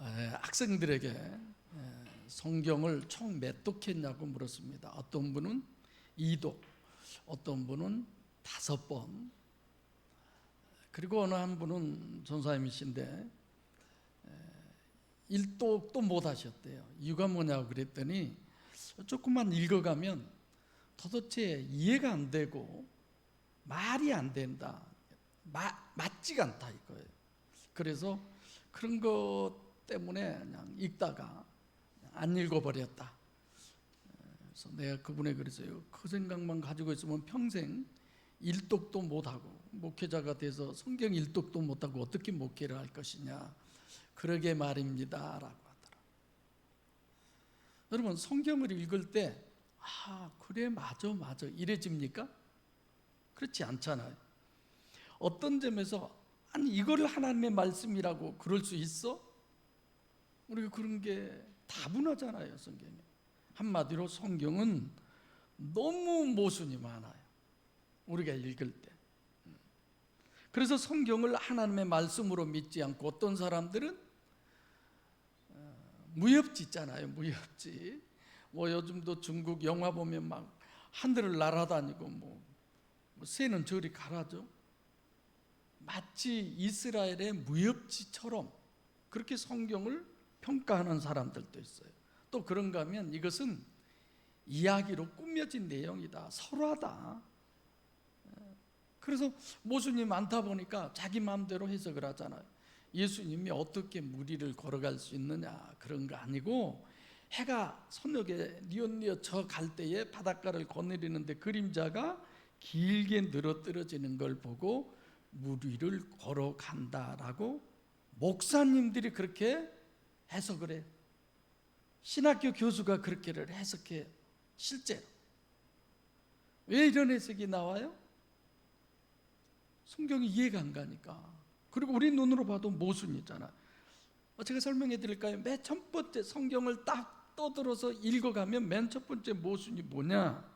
학생들에게 성경을 총 몇 독했냐고 물었습니다. 어떤 분은 2독, 어떤 분은 5번, 그리고 어느 한 분은 전사님이신데 1독도 못 하셨대요. 이유가 뭐냐고 그랬더니 조금만 읽어가면 도대체 이해가 안 되고 말이 안 된다, 맞지가 않다 이거예요. 그래서 그런 것 때문에 그냥 읽다가 안 읽어버렸다. 그래서 내가 그분에게 그랬어요. 그 생각만 가지고 있으면 평생 1독도 못하고 목회자가 돼서 성경 1독도 못하고 어떻게 목회를 할 것이냐. 그러게 말입니다 라고 하더라. 여러분, 성경을 읽을 때 그래 맞아 이래집니까? 그렇지 않잖아요. 어떤 점에서 아니 이거를 하나님의 말씀이라고 그럴 수 있어? 우리가 그런 게 다분하잖아요. 성경에 한마디로 성경은 너무 모순이 많아요, 우리가 읽을 때. 그래서 성경을 하나님의 말씀으로 믿지 않고 어떤 사람들은 무협지 있잖아요. 무협지. 요즘도 중국 영화 보면 막 하늘을 날아다니고 새는 저리 가라죠. 마치 이스라엘의 무협지처럼 그렇게 성경을 평가하는 사람들도 있어요. 또 그런가 하면 이것은 이야기로 꾸며진 내용이다, 설화다. 그래서 모순이 많다 보니까 자기 마음대로 해석을 하잖아요. 예수님이 어떻게 무리를 걸어갈 수 있느냐, 그런 거 아니고 해가 서녁에 뉘엿뉘엿 저 갈 때에 바닷가를 거느리는데 그림자가 길게 늘어뜨려지는 걸 보고 무리를 걸어간다라고 목사님들이 그렇게 해석을 해요. 신학교 교수가 그렇게를 해석해요. 실제로. 왜 이런 해석이 나와요? 성경이 이해가 안 가니까. 그리고 우리 눈으로 봐도 모순이잖아. 제가 설명해 드릴까요? 맨 첫 번째 성경을 딱 떠들어서 읽어가면 맨 첫 번째 모순이 뭐냐?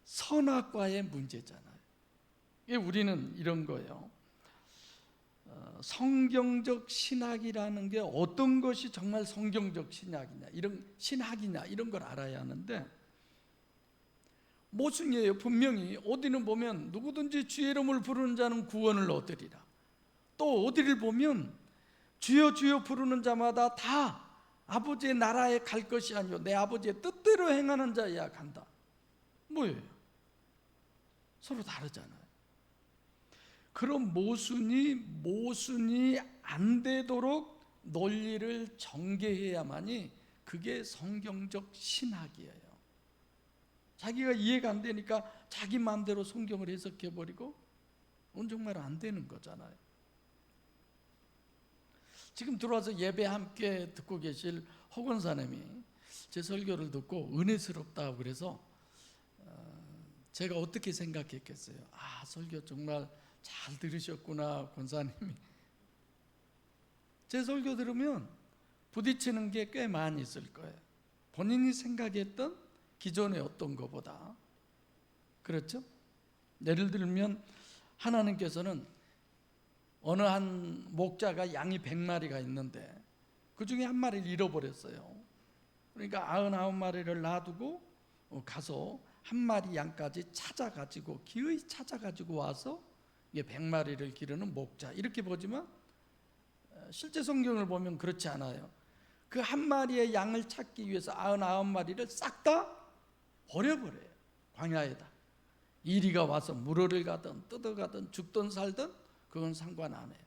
선악과의 문제잖아요. 우리는 이런 거예요. 성경적 신학이라는 게 어떤 것이 정말 성경적 신학이냐, 이런 신학이냐, 이런 걸 알아야 하는데 모순이에요. 분명히 어디는 보면 누구든지 주의 이름을 부르는 자는 구원을 얻으리라. 또 어디를 보면 주여 주여 부르는 자마다 다 아버지의 나라에 갈 것이 아니요 내 아버지의 뜻대로 행하는 자야 간다. 뭐예요? 서로 다르잖아요. 그런 모순이 안 되도록 논리를 전개해야만이 그게 성경적 신학이에요. 자기가 이해가 안 되니까 자기 마음대로 성경을 해석해버리고 그건 정말 안 되는 거잖아요. 지금 들어와서 예배 함께 듣고 계실 허 권사님이 제 설교를 듣고 은혜스럽다고 그래서 제가 어떻게 생각했겠어요? 설교 정말 잘 들으셨구나 권사님이. 제 설교 들으면 부딪히는 게 꽤 많이 있을 거예요. 본인이 생각했던 기존의 어떤 것보다. 그렇죠? 예를 들면 하나님께서는 어느 한 목자가 양이 100마리가 있는데 그 중에 한 마리를 잃어버렸어요. 그러니까 99마리를 놔두고 가서 한 마리 양까지 찾아가지고 기어이 찾아가지고 와서 100마리를 기르는 목자, 이렇게 보지만 실제 성경을 보면 그렇지 않아요. 그 한 마리의 양을 찾기 위해서 99마리를 싹 다 버려버려요. 광야에다. 이리가 와서 물어를 가든 뜯어가든 죽든 살든 그건 상관 안 해요.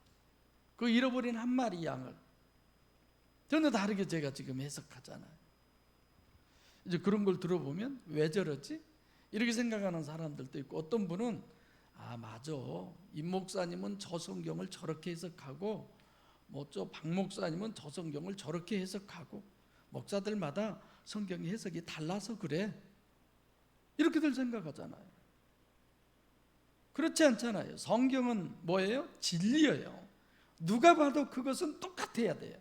그 잃어버린 한 마리 양을 전혀 다르게 제가 지금 해석하잖아요. 이제 그런 걸 들어보면 왜 저러지? 이렇게 생각하는 사람들도 있고, 어떤 분은 맞아, 임 목사님은 저 성경을 저렇게 해석하고 저 박 목사님은 저 성경을 저렇게 해석하고 목사들마다 성경 해석이 달라서 그래, 이렇게들 생각하잖아요. 그렇지 않잖아요. 성경은 뭐예요? 진리예요. 누가 봐도 그것은 똑같아야 돼요.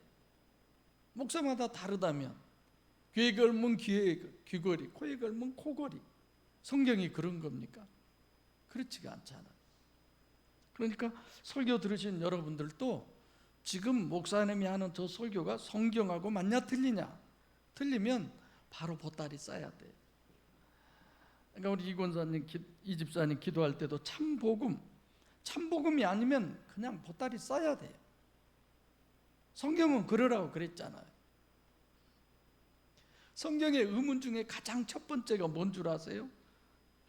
목사마다 다르다면 귀에 걸면 귀걸이, 코에 걸면 코걸이. 성경이 그런 겁니까? 그렇지가 않잖아요. 그러니까 설교 들으신 여러분들도 지금 목사님이 하는 저 설교가 성경하고 맞냐 틀리냐? 틀리면 바로 보따리 싸야 돼. 그러니까 우리 이 권사님, 이 집사님 기도할 때도 참복음이 아니면 그냥 보따리 싸야 돼요. 성경은 그러라고 그랬잖아요. 성경의 의문 중에 가장 첫 번째가 뭔 줄 아세요?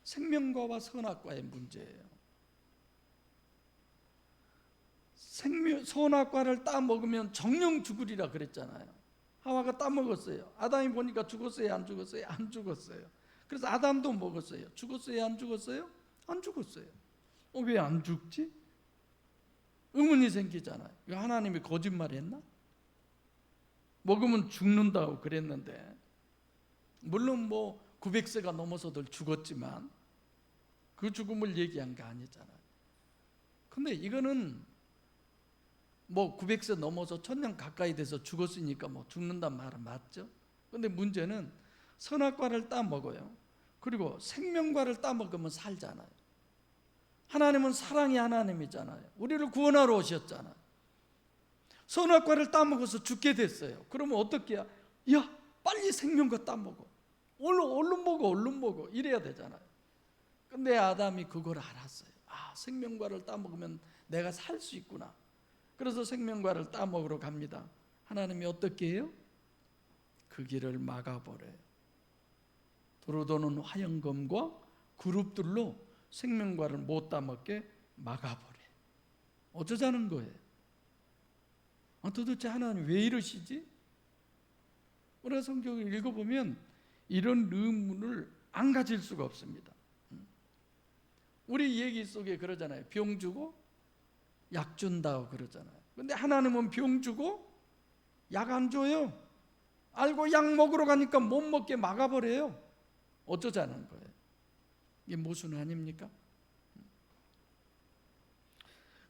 생명과와 선악과의 문제예요. 선악과를 따먹으면 정령 죽으리라 그랬잖아요. 하와가 따먹었어요. 아담이 보니까 죽었어요, 안 죽었어요? 안 죽었어요. 그래서 아담도 먹었어요. 죽었어요, 안 죽었어요? 안 죽었어요. 왜 안 죽지? 의문이 생기잖아요. 하나님이 거짓말했나? 먹으면 죽는다고 그랬는데, 물론 900세가 넘어서들 죽었지만 그 죽음을 얘기한 게 아니잖아요. 근데 이거는 900세 넘어서 1000년 가까이 돼서 죽었으니까 죽는단 말은 맞죠. 근데 문제는 선악과를 따먹어요. 그리고 생명과를 따먹으면 살잖아요. 하나님은 사랑의 하나님이잖아요. 우리를 구원하러 오셨잖아요. 선악과를 따먹어서 죽게 됐어요. 그러면 어떻게 해야? 야, 빨리 생명과 따먹어. 얼른 먹어. 이래야 되잖아요. 근데 아담이 그걸 알았어요. 생명과를 따먹으면 내가 살 수 있구나. 그래서 생명과를 따먹으러 갑니다. 하나님이 어떻게 해요? 그 길을 막아버려요. 도로 도는 화영검과 그룹들로 생명과를 못 따먹게 막아버려요. 어쩌자는 거예요? 도대체 하나님 왜 이러시지? 우리가 성경을 읽어보면 이런 의문을 안 가질 수가 없습니다. 우리 얘기 속에 그러잖아요. 병 주고 약 준다고 그러잖아요. 근데 하나님은 병 주고 약 안 줘요. 알고 약 먹으러 가니까 못 먹게 막아버려요. 어쩌자는 거예요? 이게 모순 아닙니까?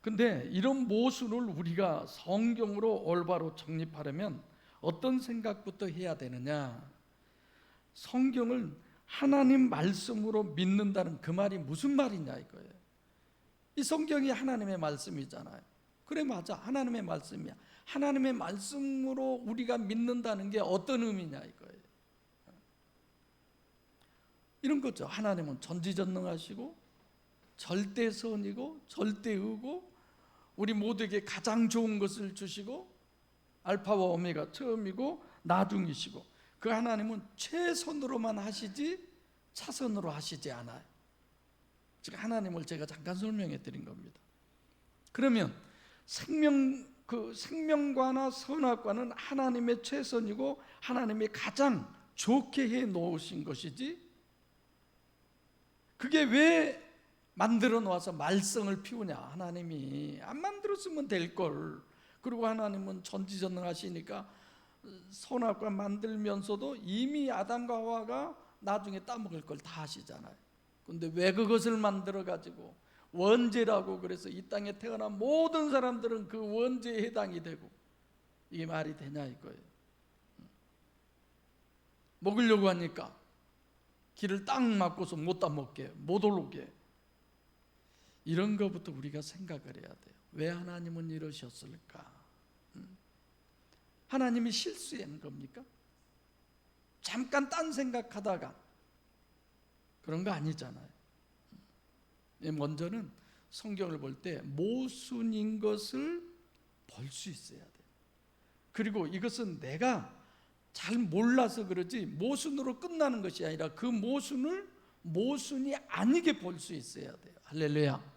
근데 이런 모순을 우리가 성경으로 올바로 정립하려면 어떤 생각부터 해야 되느냐? 성경을 하나님 말씀으로 믿는다는 그 말이 무슨 말이냐 이거예요. 이 성경이 하나님의 말씀이잖아요. 그래, 맞아, 하나님의 말씀이야. 하나님의 말씀으로 우리가 믿는다는 게 어떤 의미냐 이거예요. 이런 거죠. 하나님은 전지전능하시고 절대선이고 절대의고 우리 모두에게 가장 좋은 것을 주시고 알파와 오메가 처음이고 나중이시고, 그 하나님은 최선으로만 하시지 차선으로 하시지 않아요. 즉 하나님을 제가 잠깐 설명해 드린 겁니다. 그러면 생명과나 선악과는 하나님의 최선이고 하나님이 가장 좋게 해 놓으신 것이지, 그게 왜 만들어 놓아서 말썽을 피우냐? 하나님이 안 만들었으면 될걸. 그리고 하나님은 전지전능하시니까 선악과 만들면서도 이미 아담과 하와가 나중에 따먹을 걸 다 하시잖아요. 근데 왜 그것을 만들어 가지고 원죄라고 그래서 이 땅에 태어난 모든 사람들은 그 원죄에 해당이 되고, 이게 말이 되냐 이거예요. 먹으려고 하니까 길을 딱 막고서 못 따먹게, 못 오르게. 이런 것부터 우리가 생각을 해야 돼요. 왜 하나님은 이러셨을까? 하나님이 실수한 겁니까? 잠깐 딴 생각하다가 그런 거 아니잖아요. 먼저는 성경을 볼 때 모순인 것을 볼 수 있어야 돼요. 그리고 이것은 내가 잘 몰라서 그러지 모순으로 끝나는 것이 아니라 그 모순을 모순이 아니게 볼 수 있어야 돼요. 할렐루야.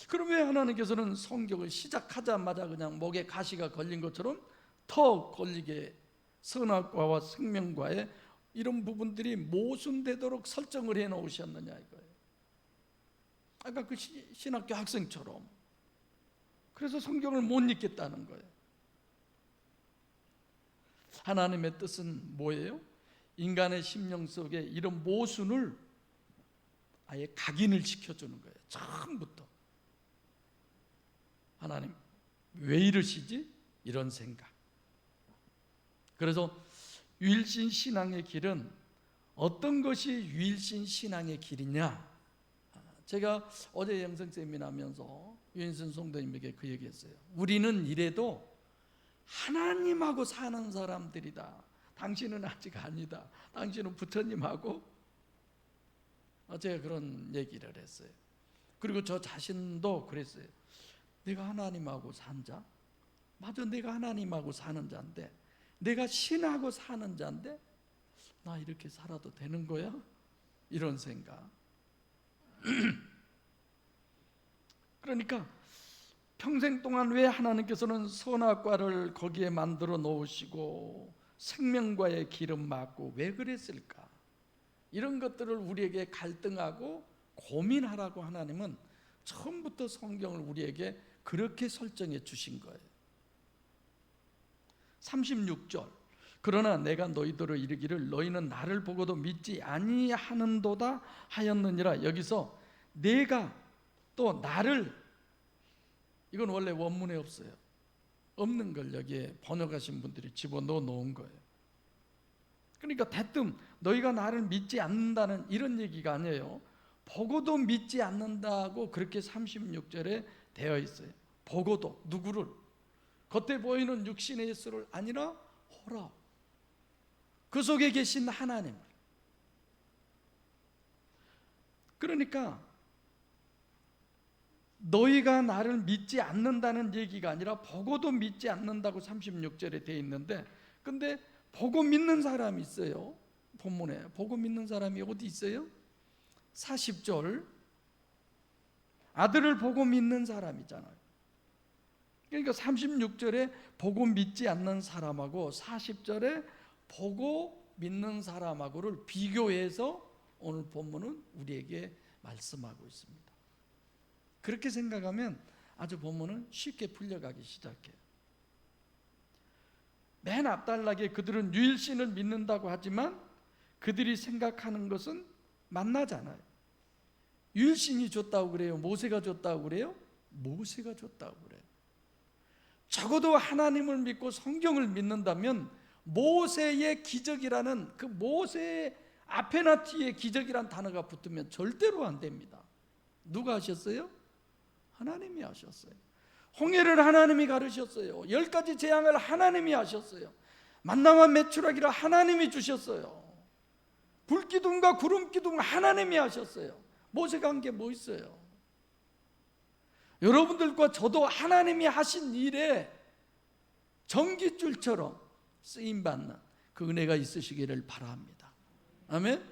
그럼 왜 하나님께서는 성경을 시작하자마자 그냥 목에 가시가 걸린 것처럼 더 걸리게 선악과와 생명과의 이런 부분들이 모순되도록 설정을 해 놓으셨느냐 이거예요. 아까 그 신학교 학생처럼. 그래서 성경을 못 읽겠다는 거예요. 하나님의 뜻은 뭐예요? 인간의 심령 속에 이런 모순을 아예 각인을 시켜주는 거예요. 처음부터. 하나님 왜 이러시지? 이런 생각. 그래서 유일신 신앙의 길은 어떤 것이 유일신 신앙의 길이냐? 제가 어제 영성 세미나 하면서 유인선 성도님에게 그 얘기했어요. 우리는 이래도 하나님하고 사는 사람들이다. 당신은 아직 아니다. 당신은 부처님하고. 제가 그런 얘기를 했어요. 그리고 저 자신도 그랬어요. 내가 하나님하고 산 자? 맞아, 내가 하나님하고 사는 자인데, 내가 신하고 사는 자인데 나 이렇게 살아도 되는 거야? 이런 생각. 그러니까 평생 동안 왜 하나님께서는 선악과를 거기에 만들어 놓으시고 생명과의 기름 막고 왜 그랬을까? 이런 것들을 우리에게 갈등하고 고민하라고 하나님은 처음부터 성경을 우리에게 그렇게 설정해 주신 거예요. 36절, 그러나 내가 너희들을 이르기를 너희는 나를 보고도 믿지 아니하는도다 하였느니라. 여기서 내가 또 나를, 이건 원래 원문에 없어요. 없는 걸 여기에 번역하신 분들이 집어넣어 놓은 거예요. 그러니까 대뜸 너희가 나를 믿지 않는다는 이런 얘기가 아니에요. 보고도 믿지 않는다고 그렇게 36절에 되어 있어요. 보고도, 누구를? 겉에 보이는 육신의 예수를 아니라 호라, 그 속에 계신 하나님을. 그러니까 너희가 나를 믿지 않는다는 얘기가 아니라 보고도 믿지 않는다고 36절에 되어 있는데, 근데 보고 믿는 사람이 있어요. 본문에 보고 믿는 사람이 어디 있어요? 40절, 아들을 보고 믿는 사람이잖아요. 그러니까 36절에 보고 믿지 않는 사람하고 40절에 보고 믿는 사람하고를 비교해서 오늘 본문은 우리에게 말씀하고 있습니다. 그렇게 생각하면 아주 본문은 쉽게 풀려가기 시작해요. 맨 앞단락에 그들은 유일신을 믿는다고 하지만 그들이 생각하는 것은 만나잖아요. 유일신이 줬다고 그래요? 모세가 줬다고 그래요? 모세가 줬다고 그래요. 적어도 하나님을 믿고 성경을 믿는다면 모세의 기적이라는, 그 모세 앞에나 뒤에 기적이란 단어가 붙으면 절대로 안 됩니다. 누가 하셨어요? 하나님이 하셨어요. 홍해를 하나님이 가르셨어요. 10가지 재앙을 하나님이 하셨어요. 만나와 메추라기를 하나님이 주셨어요. 불기둥과 구름기둥 하나님이 하셨어요. 모세가 한 게 뭐 있어요? 여러분들과 저도 하나님이 하신 일에 전깃줄처럼 쓰임받는 그 은혜가 있으시기를 바랍니다. 아멘.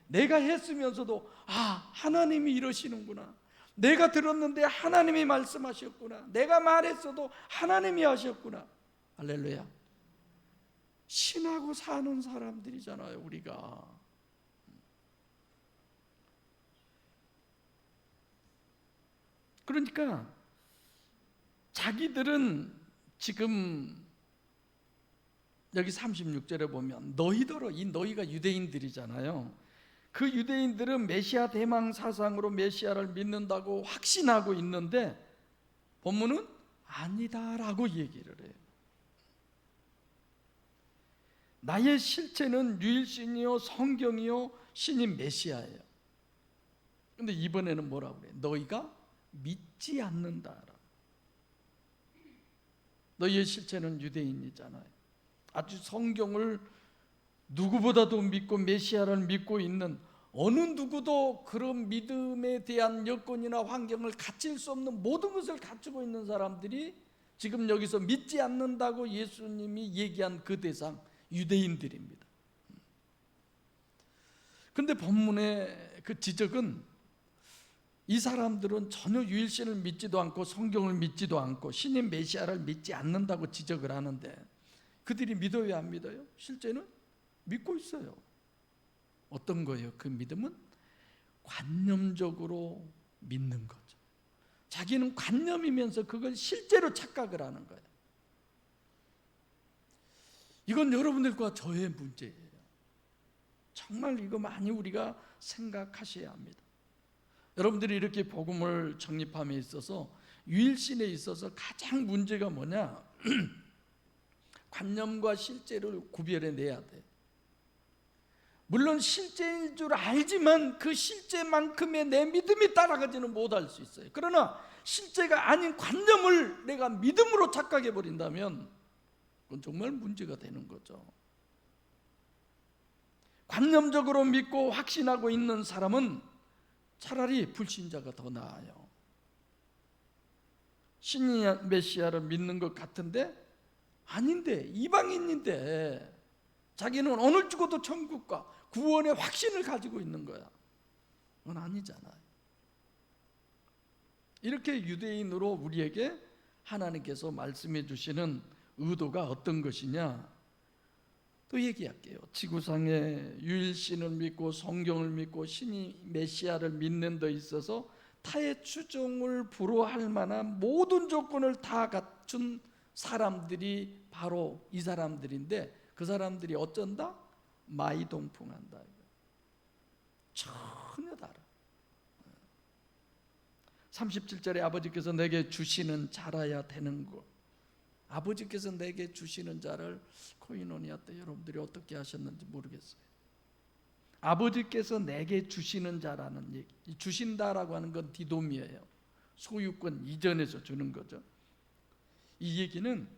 내가 했으면서도 하나님이 이러시는구나, 내가 들었는데 하나님이 말씀하셨구나, 내가 말했어도 하나님이 하셨구나. 할렐루야. 신하고 사는 사람들이잖아요, 우리가. 그러니까 자기들은 지금 여기 36절에 보면 너희더러, 이 너희가 유대인들이잖아요. 그 유대인들은 메시아 대망 사상으로 메시아를 믿는다고 확신하고 있는데 본문은 아니다라고 얘기를 해요. 나의 실체는 유일신이요 성경이요 신인 메시아예요. 근데 이번에는 뭐라고 그래요? 너희가 믿지 않는다. 너희의 실체는 유대인이잖아요. 아주 성경을 누구보다도 믿고 메시아를 믿고 있는, 어느 누구도 그런 믿음에 대한 여건이나 환경을 갖출 수 없는 모든 것을 갖추고 있는 사람들이 지금 여기서 믿지 않는다고 예수님이 얘기한 그 대상, 유대인들입니다. 그런데 본문의 그 지적은 이 사람들은 전혀 유일신을 믿지도 않고 성경을 믿지도 않고 신인 메시아를 믿지 않는다고 지적을 하는데, 그들이 믿어요, 안 믿어요? 실제는 믿고 있어요. 어떤 거예요? 그 믿음은 관념적으로 믿는 거죠. 자기는 관념이면서 그걸 실제로 착각을 하는 거예요. 이건 여러분들과 저의 문제예요. 정말 이거 많이 우리가 생각하셔야 합니다. 여러분들이 이렇게 복음을 정립함에 있어서, 유일신에 있어서 가장 문제가 뭐냐? 관념과 실제를 구별해내야 돼. 물론 실제인 줄 알지만 그 실제만큼의 내 믿음이 따라가지는 못할 수 있어요. 그러나 실제가 아닌 관념을 내가 믿음으로 착각해 버린다면 그건 정말 문제가 되는 거죠. 관념적으로 믿고 확신하고 있는 사람은 차라리 불신자가 더 나아요. 신이 메시아를 믿는 것 같은데 아닌데, 이방인인데 자기는 오늘 죽어도 천국과 구원의 확신을 가지고 있는 거야. 그건 아니잖아요. 이렇게 유대인으로 우리에게 하나님께서 말씀해 주시는 의도가 어떤 것이냐, 또 얘기할게요. 지구상에 유일신을 믿고 성경을 믿고 신이 메시아를 믿는 데 있어서 타의 추종을 불허할 만한 모든 조건을 다 갖춘 사람들이 바로 이 사람들인데, 그 사람들이 어쩐다? 마이동풍한다. 전혀 다르. 37절에 아버지께서 내게 주시는 자라야 되는 것. 아버지께서 내게 주시는 자를 코이노니아 때 여러분들이 어떻게 하셨는지 모르겠어요. 아버지께서 내게 주시는 자라는 얘기, 주신다라고 하는 건 디돔이에요. 소유권 이전에서 주는 거죠. 이 얘기는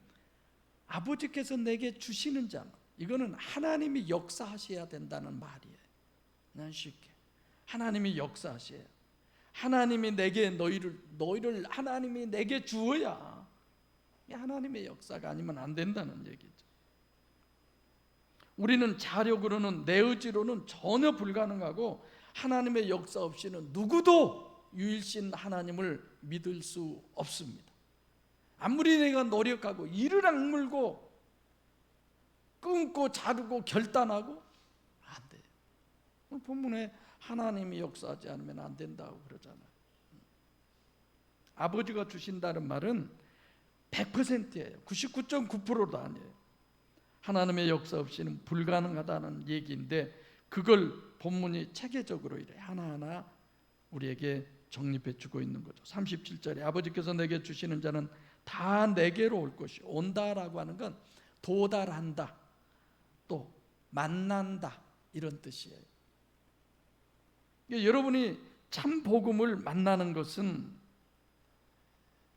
아버지께서 내게 주시는 자, 이거는 하나님이 역사하셔야 된다는 말이에요. 그냥 쉽게 하나님이 역사하셔야, 하나님이 내게 너희를 하나님이 내게 주어야 하나님의 역사가 아니면 안 된다는 얘기죠. 우리는 자력으로는, 내 의지로는 전혀 불가능하고 하나님의 역사 없이는 누구도 유일신 하나님을 믿을 수 없습니다. 아무리 내가 노력하고 이를 악물고 끊고 자르고 결단하고 안 돼요. 본문에 하나님이 역사하지 않으면 안 된다고 그러잖아요. 아버지가 주신다는 말은 100%예요. 99.9%도 아니에요. 하나님의 역사 없이는 불가능하다는 얘기인데, 그걸 본문이 체계적으로 이래 하나하나 우리에게 정립해 주고 있는 거죠. 37절에 아버지께서 내게 주시는 자는 다 내게로 올 것이, 온다라고 하는 건 도달한다, 또 만난다, 이런 뜻이에요. 여러분이 참 복음을 만나는 것은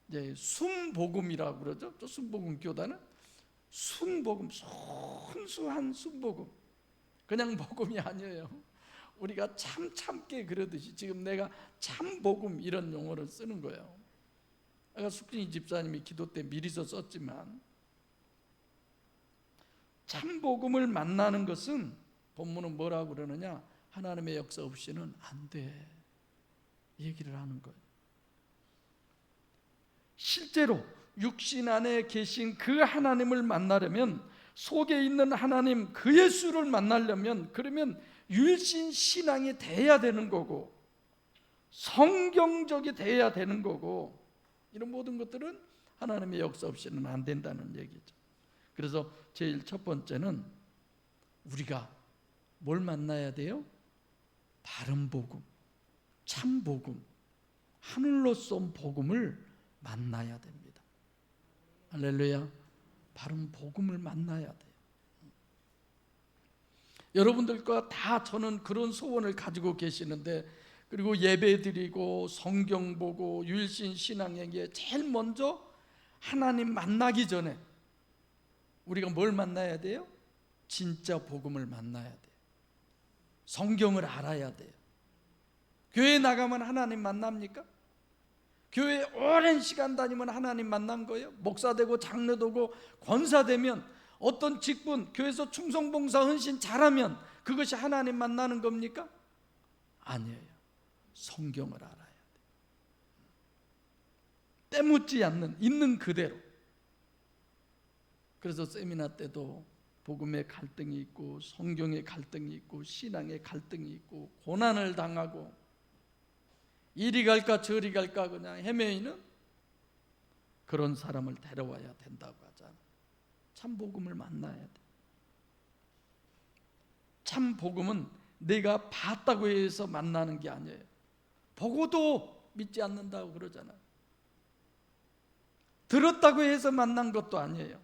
이제 순복음이라고 그러죠. 또 순복음 교단은 순복음, 순수한 순복음, 그냥 복음이 아니에요. 우리가 참게 그러듯이 지금 내가 참복음 이런 용어를 쓰는 거예요. 아까 숙진이 집사님이 기도 때 미리서 썼지만, 참복음을 만나는 것은 본문은 뭐라고 그러느냐, 하나님의 역사 없이는 안 돼, 얘기를 하는 거예요. 실제로 육신 안에 계신 그 하나님을 만나려면, 속에 있는 하나님 그 예수를 만나려면, 그러면 유일신 신앙이 돼야 되는 거고 성경적이 돼야 되는 거고, 이런 모든 것들은 하나님의 역사 없이는 안 된다는 얘기죠. 그래서 제일 첫 번째는 우리가 뭘 만나야 돼요? 바른 복음, 참 복음, 하늘로 쏜 복음을 만나야 됩니다. 할렐루야. 바른 복음을 만나야 돼요. 여러분들과 다 저는 그런 소원을 가지고 계시는데, 그리고 예배 드리고 성경 보고 유일신 신앙에게 제일 먼저 하나님 만나기 전에 우리가 뭘 만나야 돼요? 진짜 복음을 만나야 돼요. 성경을 알아야 돼요. 교회 나가면 하나님 만납니까? 교회 오랜 시간 다니면 하나님 만난 거예요? 목사 되고 장로 되고 권사 되면, 어떤 직분, 교회에서 충성봉사 헌신 잘하면 그것이 하나님 만나는 겁니까? 아니에요. 성경을 알아야 돼요. 때묻지 않는, 있는 그대로. 그래서 세미나 때도 복음의 갈등이 있고 성경의 갈등이 있고 신앙의 갈등이 있고 고난을 당하고 이리 갈까 저리 갈까 그냥 헤매이는 그런 사람을 데려와야 된다고 하잖아요. 참 복음을 만나야 돼. 참 복음은 내가 봤다고 해서 만나는 게 아니에요. 보고도 믿지 않는다고 그러잖아요. 들었다고 해서 만난 것도 아니에요.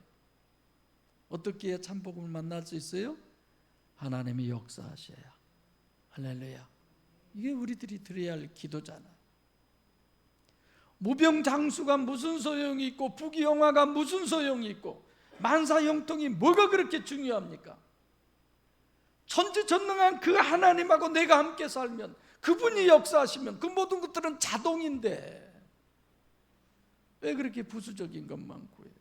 어떻게 해야 참 복음을 만날 수 있어요? 하나님이 역사하셔야. 할렐루야. 이게 우리들이 드려야 할 기도잖아요. 무병장수가 무슨 소용이 있고 부귀영화가 무슨 소용이 있고 만사형통이 뭐가 그렇게 중요합니까? 천지전능한 그 하나님하고 내가 함께 살면, 그분이 역사하시면 그 모든 것들은 자동인데 왜 그렇게 부수적인 것만 구해요?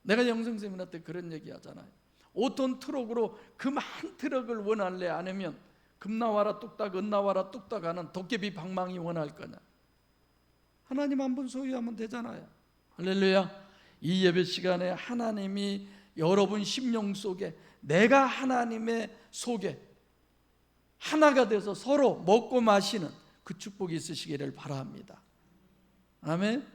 내가 영성세미나 때 그런 얘기 하잖아요. 5톤 트럭으로 금 한 트럭을 원할래? 아니면 금 나와라 뚝딱 은 나와라 뚝딱 하는 도깨비 방망이 원할 거냐? 하나님 한 분 소유하면 되잖아요. 할렐루야. 이 예배 시간에 하나님이 여러분 심령 속에, 내가 하나님의 속에 하나가 돼서 서로 먹고 마시는 그 축복이 있으시기를 바랍니다. 아멘.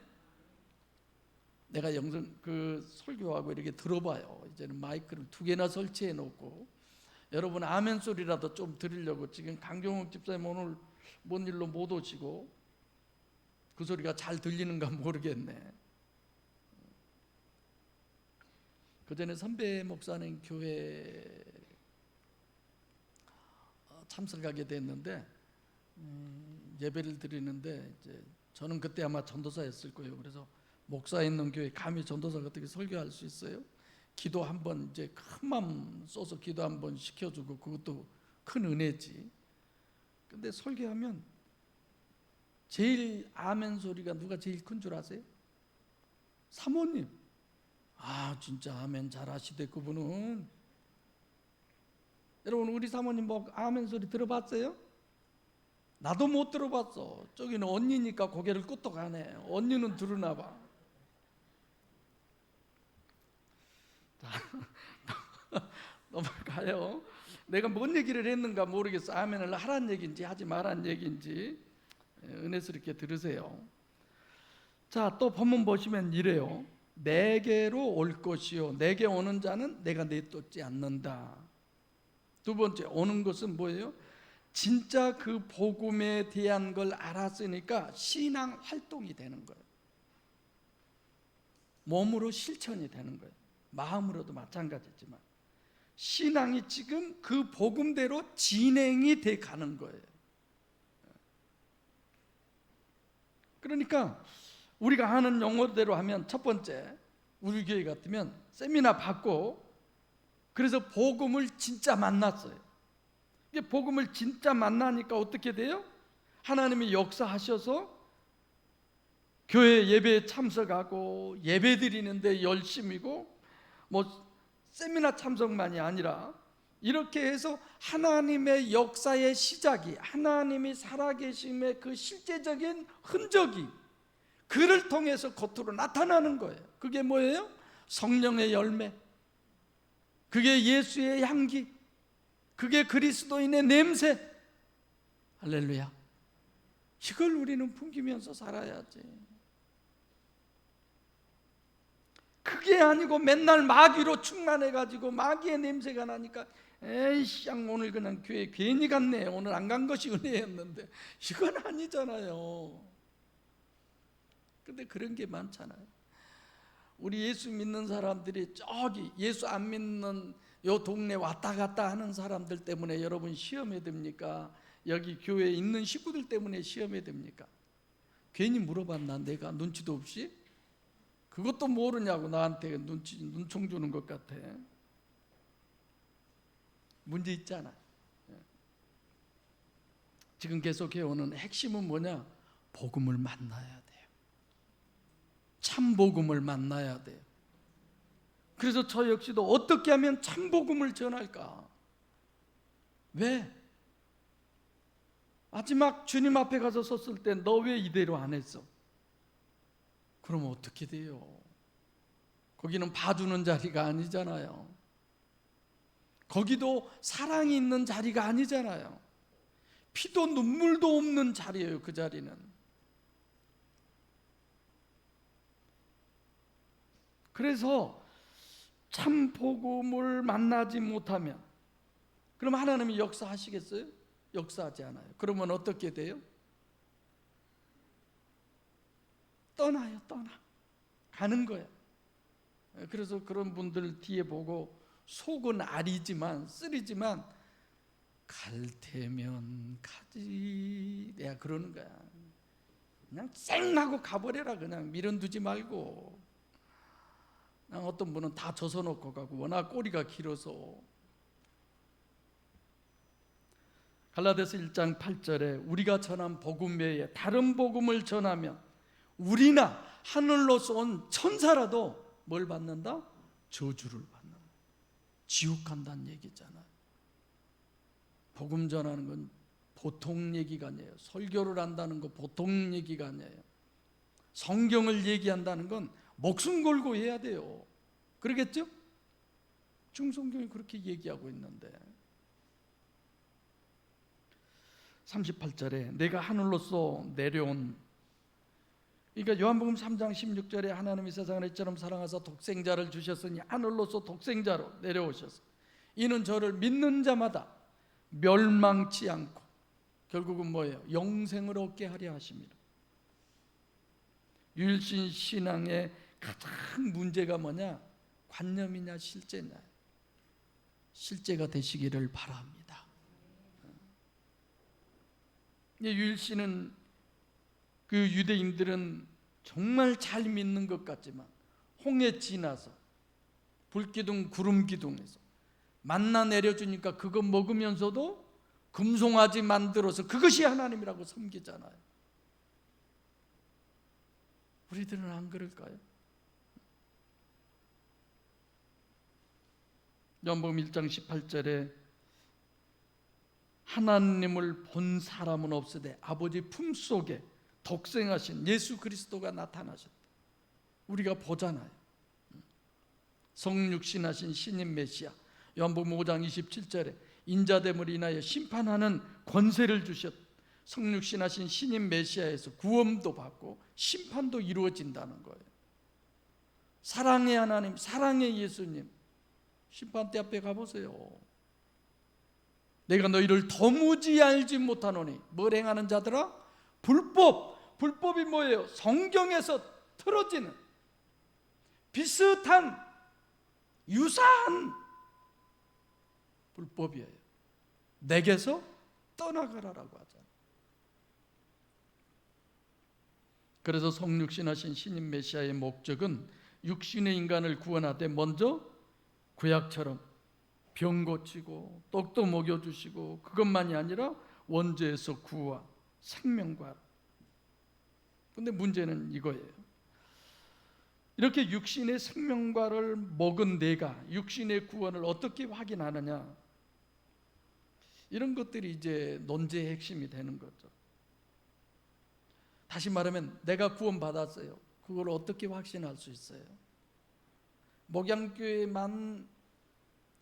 내가 설교하고 이렇게 들어봐요. 이제는 마이크를 2개나 설치해 놓고 여러분 아멘 소리라도 좀 들으려고. 지금 강경욱 집사님 오늘 뭔 일로 못 오시고 그 소리가 잘 들리는가 모르겠네. 그 전에 선배 목사님 교회 참석하게 됐는데 예배를 드리는데 이제 저는 그때 아마 전도사였을 거예요. 그래서 목사 있는 교회 감히 전도사가 어떻게 설교할 수 있어요? 기도 한번 이제 큰 마음 써서 기도 한번 시켜주고, 그것도 큰 은혜지. 근데 설교하면 제일 아멘 소리가 누가 제일 큰 줄 아세요? 사모님. 아 진짜 아멘 잘하시대 그분은. 여러분 우리 사모님 뭐 아멘 소리 들어봤어요? 나도 못 들어봤어. 저기는 언니니까 고개를 끄덕하네. 언니는 들으나 봐. 자, 넘어가요. 내가 뭔 얘기를 했는가 모르겠어. 아멘을 하란 얘기인지 하지 말란 얘기인지 은혜스럽게 들으세요. 자, 또 본문 보시면 이래요. 내게로 올 것이요 내게 오는 자는 내가 내쫓지 않는다. 두 번째, 오는 것은 뭐예요? 진짜 그 복음에 대한 걸 알았으니까 신앙 활동이 되는 거예요. 몸으로 실천이 되는 거예요. 마음으로도 마찬가지지만 신앙이 지금 그 복음대로 진행이 돼 가는 거예요. 그러니까 우리가 하는 용어대로 하면, 첫 번째, 우리 교회 같으면 세미나 받고 그래서 복음을 진짜 만났어요. 이게 복음을 진짜 만나니까 어떻게 돼요? 하나님이 역사하셔서 교회 예배에 참석하고 예배 드리는데 열심이고, 뭐 세미나 참석만이 아니라 이렇게 해서 하나님의 역사의 시작이, 하나님이 살아계심의 그 실제적인 흔적이 그를 통해서 겉으로 나타나는 거예요. 그게 뭐예요? 성령의 열매, 그게 예수의 향기, 그게 그리스도인의 냄새. 할렐루야. 이걸 우리는 풍기면서 살아야지. 그게 아니고 맨날 마귀로 충만해가지고 마귀의 냄새가 나니까 에이씨 오늘 그냥 교회 괜히 갔네, 오늘 안 간 것이 은혜였는데, 이건 아니잖아요. 근데 그런 게 많잖아요. 우리 예수 믿는 사람들이 저기 예수 안 믿는 요 동네 왔다 갔다 하는 사람들 때문에 여러분 시험에 듭니까? 여기 교회에 있는 식구들 때문에 시험에 듭니까? 괜히 물어봤나 내가 눈치도 없이? 그것도 모르냐고 나한테 눈총 주는 것 같아. 문제 있잖아. 지금 계속해오는 핵심은 뭐냐? 복음을 만나야 돼요. 참 복음을 만나야 돼요. 그래서 저 역시도 어떻게 하면 참 복음을 전할까? 왜? 마지막 주님 앞에 가서 섰을 때 너 왜 이대로 안 했어? 그러면 어떻게 돼요? 거기는 봐주는 자리가 아니잖아요. 거기도 사랑이 있는 자리가 아니잖아요. 피도 눈물도 없는 자리예요. 그 자리는. 그래서 참 복음을 만나지 못하면 그럼 하나님이 역사하시겠어요? 역사하지 않아요. 그러면 어떻게 돼요? 떠나요. 가는 거예요. 그래서 그런 분들 뒤에 보고 속은 알이지만 쓰리지만 갈 테면 가지. 내가 그러는 거야. 그냥 쌩하고 가버려라. 그냥 미련두지 말고. 그냥 어떤 분은 다 젖어놓고 가고 워낙 꼬리가 길어서. 갈라디아서 1장 8절에 우리가 전한 복음 외에 다른 복음을 전하면 우리나 하늘로서 온 천사라도 뭘 받는다? 저주를 받는다. 지옥 간다는 얘기잖아요. 복음 전하는 건 보통 얘기가 아니에요. 설교를 한다는 거 보통 얘기가 아니에요. 성경을 얘기한다는 건 목숨 걸고 해야 돼요. 그러겠죠? 중성경이 그렇게 얘기하고 있는데 38절에 내가 하늘로서 내려온, 그러니까 요한복음 3장 16절에 하나님이 세상을 이처럼 사랑하사 독생자를 주셨으니 하늘로서 독생자로 내려오셨어. 이는 저를 믿는 자마다 멸망치 않고 결국은 뭐예요? 영생을 얻게 하려 하심이라. 유일신 신앙의 가장 문제가 뭐냐? 관념이냐 실제냐? 실제가 되시기를 바랍니다. 유일신은 그 유대인들은 정말 잘 믿는 것 같지만 홍해 지나서 불기둥 구름기둥에서 만나 내려주니까 그거 먹으면서도 금송아지 만들어서 그것이 하나님이라고 섬기잖아요. 우리들은 안 그럴까요? 요한복음 1장 18절에 하나님을 본 사람은 없으되 아버지 품속에 독생하신 예수 그리스도가 나타나셨다. 우리가 보잖아요. 성육신하신 신인 메시아. 요한복음 5장 27절에 인자됨을 인하여 심판하는 권세를 주셨다. 성육신하신 신인 메시아에서 구원도 받고 심판도 이루어진다는 거예요. 사랑의 하나님, 사랑의 예수님, 심판대 앞에 가보세요. 내가 너희를 도무지 알지 못하노니 뭘 행하는 자들아? 불법이 뭐예요? 성경에서 틀어지는 비슷한 유사한 불법이에요. 내게서 떠나가라라고 하잖아요. 그래서 성육신하신 신인 메시아의 목적은 육신의 인간을 구원하되 먼저 구약처럼 병 고치고 떡도 먹여주시고 그것만이 아니라 원죄에서 구원, 생명과. 근데 문제는 이거예요. 이렇게 육신의 생명과를 먹은 내가 육신의 구원을 어떻게 확인하느냐? 이런 것들이 이제 논제의 핵심이 되는 거죠. 다시 말하면 내가 구원받았어요. 그걸 어떻게 확신할 수 있어요? 목양교회만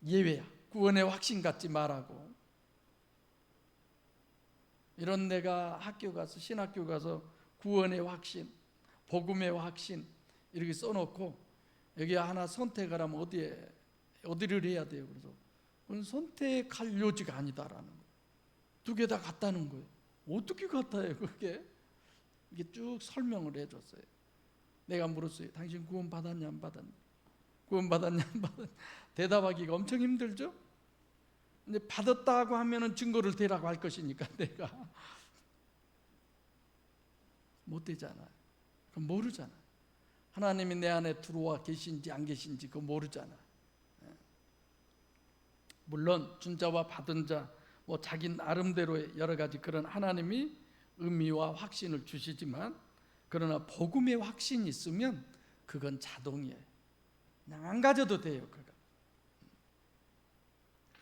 예외야. 구원의 확신 갖지 말라고. 이런 내가 학교 가서 신학교 가서 구원의 확신, 복음의 확신 이렇게 써놓고 여기 하나 선택하라면 어디를 해야 돼요? 그래서 그건 선택할 요지가 아니다라는 거예요. 두 개 다 같다는 거예요. 어떻게 같아요? 그게 이게 쭉 설명을 해줬어요. 내가 물었어요. 당신 구원 받았냐 안 받았냐? 구원 받았냐 안 받았냐? 대답하기가 엄청 힘들죠? 근데 받았다고 하면은 증거를 대라고 할 것이니까 내가 못 되잖아요. 그건 모르잖아요. 하나님이 내 안에 들어와 계신지 안 계신지 그거 모르잖아요. 물론 준 자와 받은 자 뭐 자기 나름대로의 여러 가지 그런 하나님이 의미와 확신을 주시지만 그러나 복음의 확신이 있으면 그건 자동이에요. 그냥 안 가져도 돼요. 그거.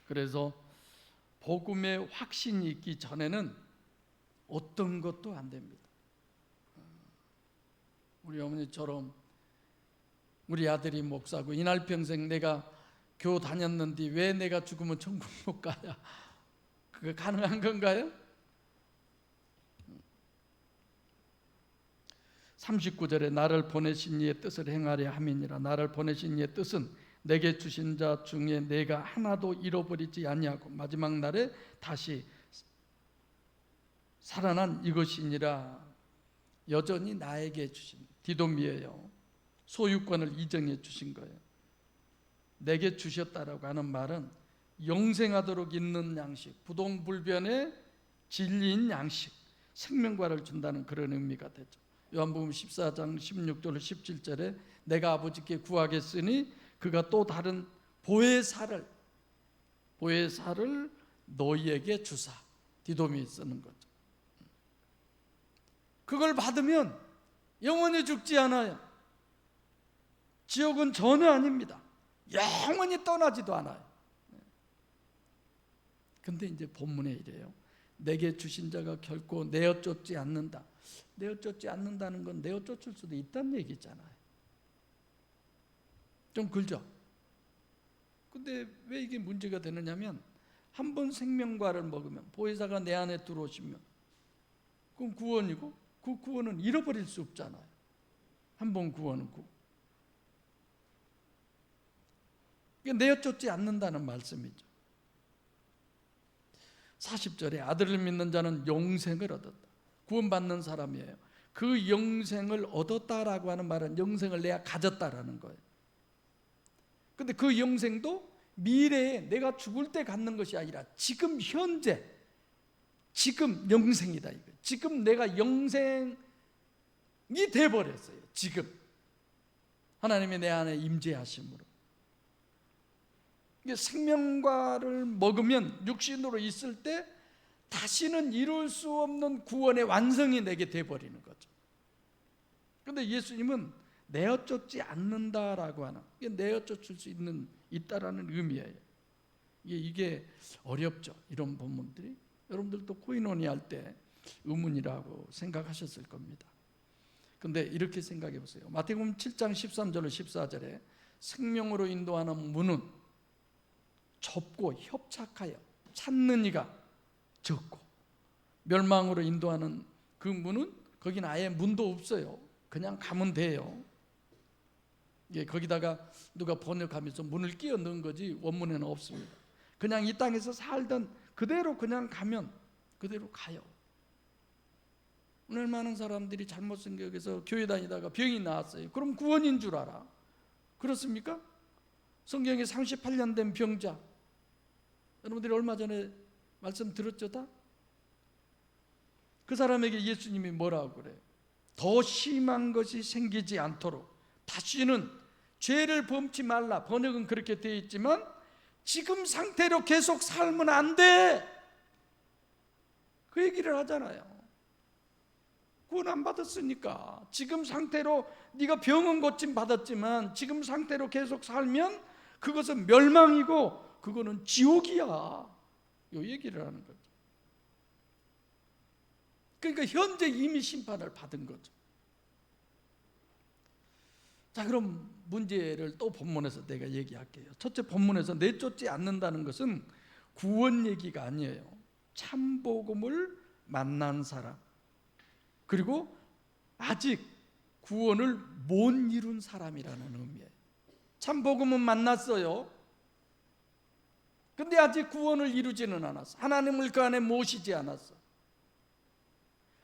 그래서 복음의 확신이 있기 전에는 어떤 것도 안 됩니다. 우리 어머니처럼 우리 아들이 목사고 이날 평생 내가 교회 다녔는데 왜 내가 죽으면 천국 못 가야? 그게 가능한 건가요? 39절에 나를 보내신 이의 뜻을 행하려 함이니라. 나를 보내신 이의 뜻은 내게 주신 자 중에 내가 하나도 잃어버리지 아니하고 마지막 날에 다시 살아난 이것이니라. 여전히 나에게 주신 디도미예요. 소유권을 이정해 주신 거예요. 내게 주셨다라고 하는 말은 영생하도록 있는 양식, 부동불변의 진리인 양식, 생명과를 준다는 그런 의미가 되죠. 요한복음 14장 16절 17절에 내가 아버지께 구하겠으니 그가 또 다른 보혜사를 너희에게 주사, 디도미 쓰는 거죠. 그걸 받으면 영원히 죽지 않아요. 지옥은 전혀 아닙니다. 영원히 떠나지도 않아요. 근데 이제 본문에 이래요. 내게 주신 자가 결코 내어 쫓지 않는다. 내어 쫓지 않는다는 건 내어 쫓을 수도 있다는 얘기잖아요. 좀 그렇죠? 근데 왜 이게 문제가 되느냐면 한 번 생명과를 먹으면, 보혜사가 내 안에 들어오시면 그건 구원이고, 그 구원은 잃어버릴 수 없잖아요. 한 번 구원은 내어 쫓지 않는다는 말씀이죠. 40절에 아들을 믿는 자는 영생을 얻었다. 구원받는 사람이에요. 그 영생을 얻었다라고 하는 말은 영생을 내가 가졌다라는 거예요. 근데 그 영생도 미래에 내가 죽을 때 갖는 것이 아니라 지금 현재, 지금 영생이다 이거. 지금 내가 영생이 돼버렸어요. 지금 하나님이 내 안에 임재하심으로. 생명과를 먹으면 육신으로 있을 때 다시는 이룰 수 없는 구원의 완성이 내게 돼버리는 거죠. 그런데 예수님은 내어 쫓지 않는다라고 하는, 내어 쫓을 수 있다라는 의미예요. 이게 어렵죠. 이런 본문들이 여러분들도 코인원이 할 때 의문이라고 생각하셨을 겁니다. 근데 이렇게 생각해 보세요. 마태복음 7장 13절로 14절에 생명으로 인도하는 문은 좁고 협착하여 찾는 이가 적고, 멸망으로 인도하는 그 문은 거기는 아예 문도 없어요. 그냥 가면 돼요. 거기다가 누가 번역하면서 문을 끼워 넣은 거지 원문에는 없습니다. 그냥 이 땅에서 살던 그대로 그냥 가면 그대로 가요. 오늘 많은 사람들이 잘못 생각해서 교회 다니다가 병이 나왔어요. 그럼 구원인 줄 알아. 그렇습니까? 성경에 38년 된 병자, 여러분들이 얼마 전에 말씀 들었죠? 다? 그 사람에게 예수님이 뭐라고 그래요? 더 심한 것이 생기지 않도록 다시는 죄를 범치 말라. 번역은 그렇게 되어 있지만 지금 상태로 계속 살면 안 돼. 그 얘기를 하잖아요. 구원 안 받았으니까. 지금 상태로 네가 병은 고침 받았지만 지금 상태로 계속 살면 그것은 멸망이고 그거는 지옥이야. 요 얘기를 하는 거죠. 그러니까 현재 이미 심판을 받은 거죠. 자, 그럼 문제를 또 본문에서 내가 얘기할게요. 첫째, 본문에서 내쫓지 않는다는 것은 구원 얘기가 아니에요. 참 복음을 만난 사람, 그리고 아직 구원을 못 이룬 사람이라는 의미예요. 참 복음은 만났어요. 근데 아직 구원을 이루지는 않았어. 하나님을 그 안에 모시지 않았어.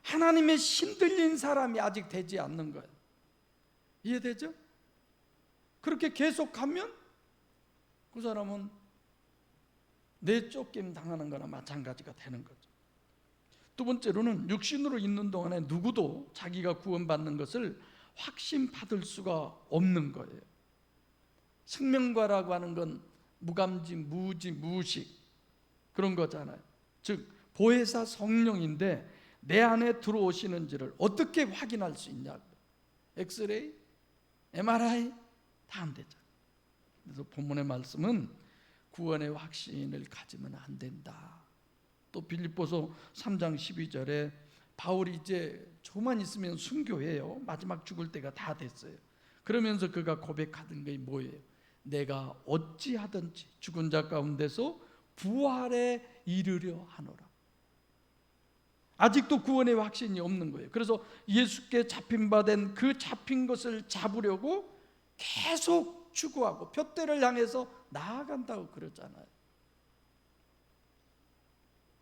하나님의 신들린 사람이 아직 되지 않는 거예요. 이해되죠? 그렇게 계속 가면 그 사람은 내쫓김 당하는 거나 마찬가지가 되는 거죠. 두 번째로는 육신으로 있는 동안에 누구도 자기가 구원받는 것을 확신받을 수가 없는 거예요. 생명과라고 하는 건 무감지, 무지, 무식 그런 거잖아요. 즉 보혜사 성령인데 내 안에 들어오시는지를 어떻게 확인할 수 있냐고. 엑스레이, MRI 다 안 되잖아요. 그래서 본문의 말씀은 구원의 확신을 가지면 안 된다. 또 빌립보서 3장 12절에 바울이 이제 조금만 있으면 순교해요. 마지막 죽을 때가 다 됐어요. 그러면서 그가 고백하던 게 뭐예요? 내가 어찌하든지 죽은 자 가운데서 부활에 이르려 하노라. 아직도 구원의 확신이 없는 거예요. 그래서 예수께 잡힌 바 된 그 잡힌 것을 잡으려고 계속 추구하고 푯대를 향해서 나아간다고 그러잖아요.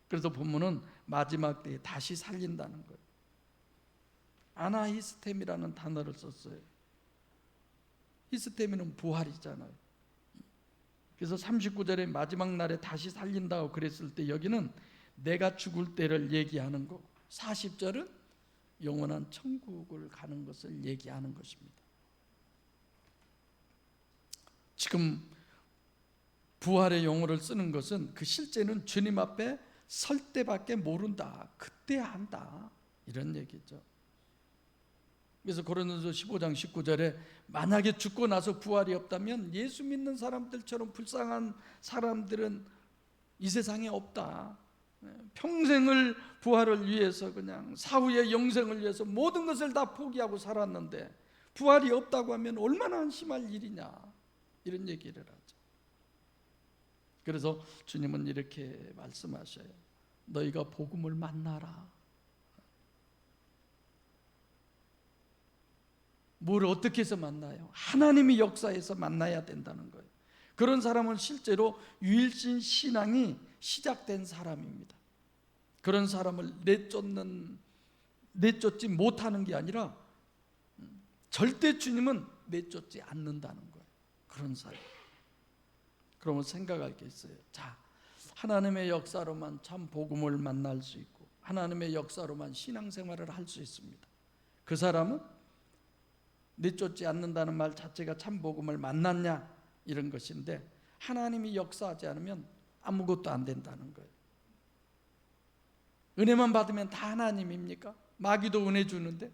그래서 본문은 마지막 때에 다시 살린다는 거예요. 아나히스템이라는 단어를 썼어요. 히스테미는 부활이잖아요. 그래서 39절에 마지막 날에 다시 살린다고 그랬을 때 여기는 내가 죽을 때를 얘기하는 거고, 40절은 영원한 천국을 가는 것을 얘기하는 것입니다. 지금 부활의 용어를 쓰는 것은 그 실제는 주님 앞에 설 때밖에 모른다, 그때 한다, 이런 얘기죠. 그래서 고린도서 15장 19절에 만약에 죽고 나서 부활이 없다면 예수 믿는 사람들처럼 불쌍한 사람들은 이 세상에 없다. 평생을 부활을 위해서, 그냥 사후의 영생을 위해서 모든 것을 다 포기하고 살았는데 부활이 없다고 하면 얼마나 한심할 일이냐, 이런 얘기를 하죠. 그래서 주님은 이렇게 말씀하셔요. 너희가 복음을 만나라. 뭘 어떻게 해서 만나요? 하나님의 역사에서 만나야 된다는 거예요. 그런 사람은 실제로 유일신 신앙이 시작된 사람입니다. 그런 사람을 내쫓지 못하는 게 아니라 절대 주님은 내쫓지 않는다는 거예요. 그런 사람. 그러면 생각할 게 있어요. 자, 하나님의 역사로만 참 복음을 만날 수 있고 하나님의 역사로만 신앙생활을 할 수 있습니다. 그 사람은 내쫓지 않는다는 말 자체가 참 복음을 만났냐, 이런 것인데, 하나님이 역사하지 않으면 아무것도 안 된다는 거예요. 은혜만 받으면 다 하나님입니까? 마귀도 은혜 주는데,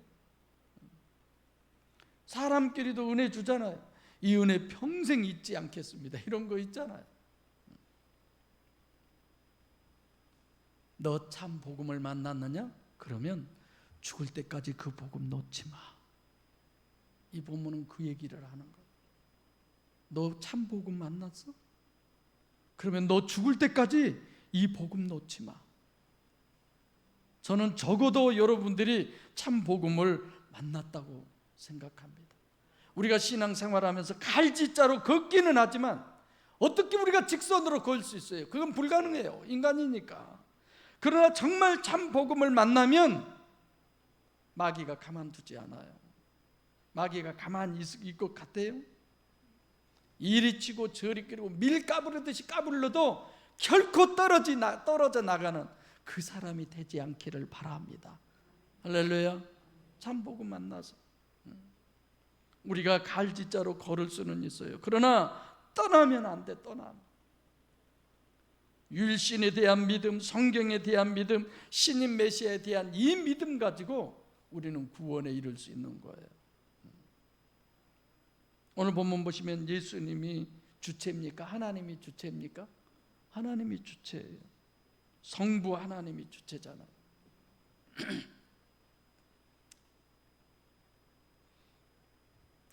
사람끼리도 은혜 주잖아요. 이 은혜 평생 잊지 않겠습니다, 이런 거 있잖아요. 너 참 복음을 만났느냐? 그러면 죽을 때까지 그 복음 놓지 마. 이 본문은 그 얘기를 하는 거예요. 너 참 복음 만났어? 그러면 너 죽을 때까지 이 복음 놓지 마. 저는 적어도 여러분들이 참 복음을 만났다고 생각합니다. 우리가 신앙생활하면서 갈지자로 걷기는 하지만 어떻게 우리가 직선으로 걸 수 있어요? 그건 불가능해요, 인간이니까. 그러나 정말 참 복음을 만나면 마귀가 가만두지 않아요. 마귀가 가만히 있을 것 같아요? 이리 치고 저리 끼고 밀 까부르듯이 까불러도 결코 떨어져 나가는 그 사람이 되지 않기를 바랍니다. 할렐루야. 참 복음 만나서 우리가 갈지자로 걸을 수는 있어요. 그러나 떠나면 안 돼. 떠나면 율신에 대한 믿음, 성경에 대한 믿음, 신인 메시아에 대한 이 믿음 가지고 우리는 구원에 이를 수 있는 거예요. 오늘 본문 보시면 예수님이 주체입니까? 하나님이 주체입니까? 하나님이 주체예요. 성부 하나님이 주체잖아요.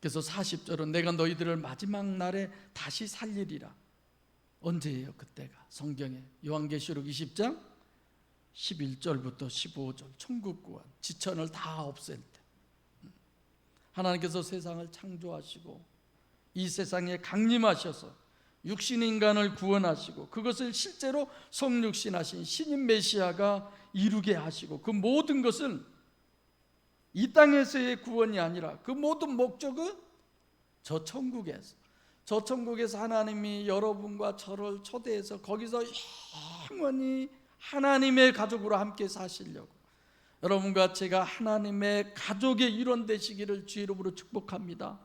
그래서 40절은 내가 너희들을 마지막 날에 다시 살리리라. 언제예요? 그때가 성경에 요한계시록 20장 11절부터 15절, 천국 구원, 지천을 다 없앨 때 하나님께서 세상을 창조하시고 이 세상에 강림하셔서 육신 인간을 구원하시고 그것을 실제로 성육신하신 신인 메시아가 이루게 하시고, 그 모든 것은 이 땅에서의 구원이 아니라 그 모든 목적은 저 천국에서 하나님이 여러분과 저를 초대해서 거기서 영원히 하나님의 가족으로 함께 사시려고, 여러분과 제가 하나님의 가족의 일원 되시기를 주의 이름으로 축복합니다.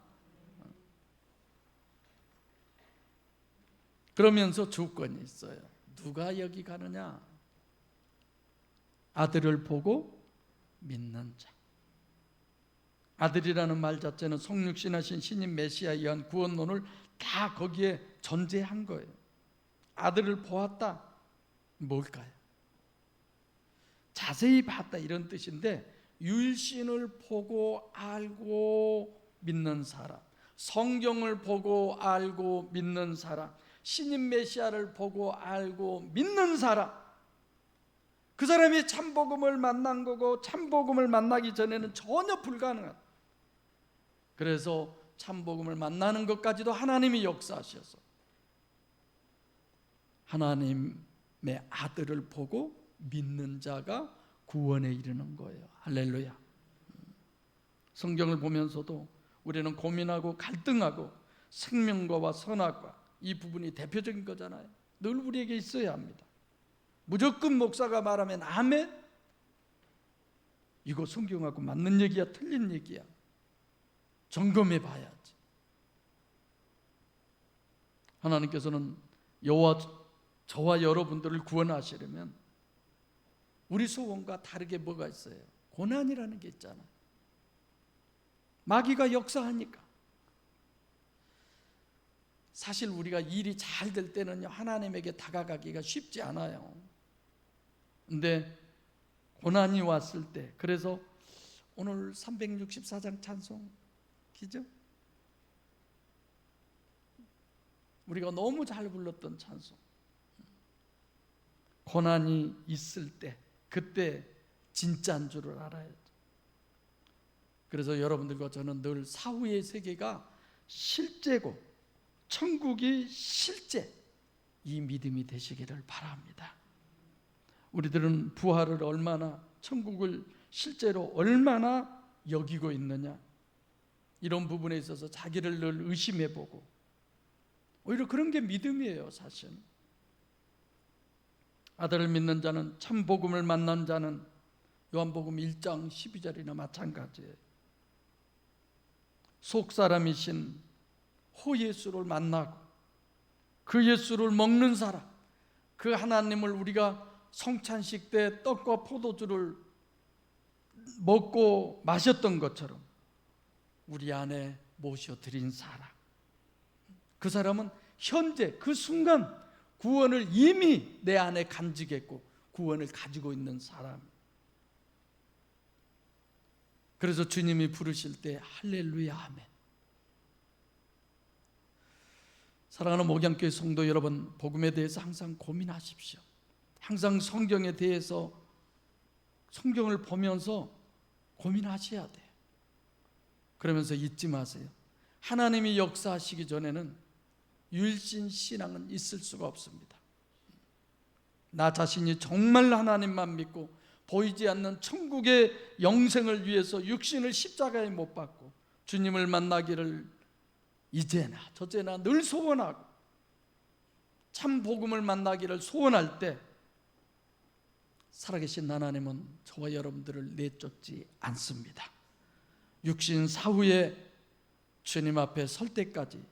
그러면서 조건이 있어요. 누가 여기 가느냐? 아들을 보고 믿는 자. 아들이라는 말 자체는 성육신하신 신인 메시아에 의한 구원론을 다 거기에 전제한 거예요. 아들을 보았다, 뭘까요? 자세히 봤다, 이런 뜻인데, 율신을 보고 알고 믿는 사람, 성경을 보고 알고 믿는 사람, 신인 메시아를 보고 알고 믿는 사람, 그 사람이 참복음을 만난 거고 참복음을 만나기 전에는 전혀 불가능한, 그래서 참복음을 만나는 것까지도 하나님이 역사하셔서 하나님의 아들을 보고 믿는 자가 구원에 이르는 거예요. 할렐루야. 성경을 보면서도 우리는 고민하고 갈등하고 생명과와 선악과 이 부분이 대표적인 거잖아요. 늘 우리에게 있어야 합니다. 무조건 목사가 말하면 아멘? 이거 성경하고 맞는 얘기야, 틀린 얘기야? 점검해 봐야지. 하나님께서는 저와 여러분들을 구원하시려면 우리 소원과 다르게 뭐가 있어요? 고난이라는 게 있잖아요. 마귀가 역사하니까. 사실 우리가 일이 잘 될 때는요, 하나님에게 다가가기가 쉽지 않아요. 근데 고난이 왔을 때, 그래서 오늘 364장 찬송기죠? 우리가 너무 잘 불렀던 찬송. 고난이 있을 때, 그때 진짜인 줄을 알아야죠. 그래서 여러분들과 저는 늘 사후의 세계가 실제고 천국이 실제, 이 믿음이 되시기를 바랍니다. 우리들은 부활을 얼마나, 천국을 실제로 얼마나 여기고 있느냐, 이런 부분에 있어서 자기를 늘 의심해보고, 오히려 그런 게 믿음이에요. 사실 아들을 믿는 자는, 참 복음을 만난 자는 요한복음 1장 12절이나 마찬가지예요. 속사람이신 호 예수를 만나고 그 예수를 먹는 사람, 그 하나님을 우리가 성찬식 때 떡과 포도주를 먹고 마셨던 것처럼 우리 안에 모셔드린 사람, 그 사람은 현재 그 순간 구원을 이미 내 안에 간직했고 구원을 가지고 있는 사람. 그래서 주님이 부르실 때 할렐루야 아멘. 사랑하는 목양교회 성도 여러분, 복음에 대해서 항상 고민하십시오. 항상 성경에 대해서, 성경을 보면서 고민하셔야 돼요. 그러면서 잊지 마세요. 하나님이 역사하시기 전에는 유일신 신앙은 있을 수가 없습니다. 나 자신이 정말 하나님만 믿고 보이지 않는 천국의 영생을 위해서 육신을 십자가에 못 박고 주님을 만나기를 이제나 저제나 늘 소원하고 참 복음을 만나기를 소원할 때, 살아계신 하나님은 저와 여러분들을 내쫓지 않습니다. 육신 사후에 주님 앞에 설 때까지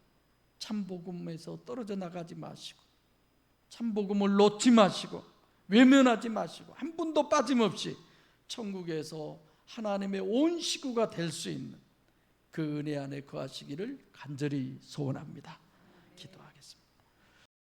참 복음에서 떨어져 나가지 마시고, 참 복음을 놓지 마시고, 외면하지 마시고, 한 분도 빠짐없이 천국에서 하나님의 온 식구가 될 수 있는 그 은혜 안에 거하시기를 간절히 소원합니다.